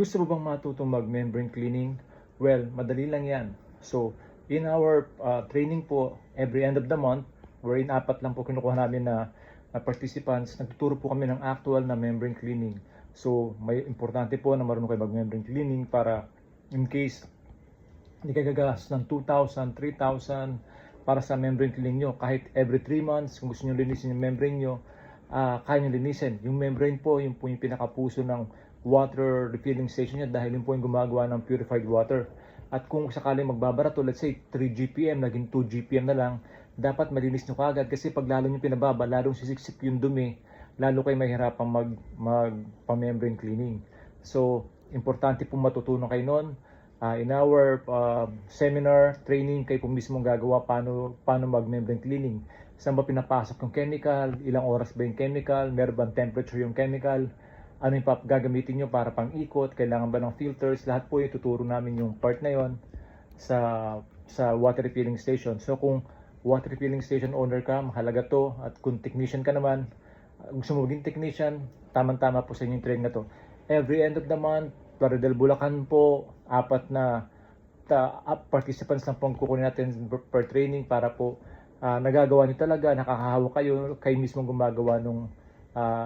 Gusto mo bang matutong mag-membrane cleaning? Well, madali lang yan. So, in our training po, every end of the month, wherein 4 lang po kinukuha namin na participants, nagtuturo po kami ng actual na membrane cleaning. So, may importante po na marunong kayo mag-membrane cleaning para in case hindi kayo gagastos ng 2,000, 3,000 para sa membrane cleaning nyo. Kahit every 3 months, kung gusto nyo linisin yung membrane nyo, kaya nyo linisin. Yung membrane po, yung pinakapuso ng water refilling station nyo dahil yun po yung gumagawa ng purified water. At kung sakaling magbabara to, let's say 3 GPM, naging 2 GPM na lang, dapat malinis nyo kagad kasi pag lalo nyo pinababa, lalong sisiksik yung dumi, lalo kayo mahirapang mag-membrane cleaning. So, importante pong matutunan kayo nun. In our seminar, training, kayo po mismo gagawa paano mag-membrane cleaning. Saan ba pinapasok yung chemical, ilang oras ba yung chemical, meron ba temperature yung chemical, ano yung gagamitin nyo para pang ikot, kailangan ba ng filters, lahat po yung tuturo namin yung part na yon sa water refilling station. So kung water refilling station owner ka, mahalaga to, at kung technician ka naman, gusto mo maging technician, tamang-tama po sa inyo yung training na to. Every end of the month, Plaridel Bulacan po, 4 na participants lang pong kukunin natin per training para po nagagawa nyo talaga, nakakahawa kayo mismo gumagawa ng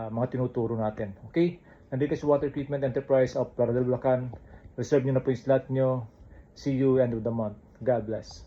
mga tinuturo natin. Okay? Nandito sa Water Treatment Enterprise of Plaridel Bulacan. Reserve nyo na po yung slot nyo. See you end of the month. God bless.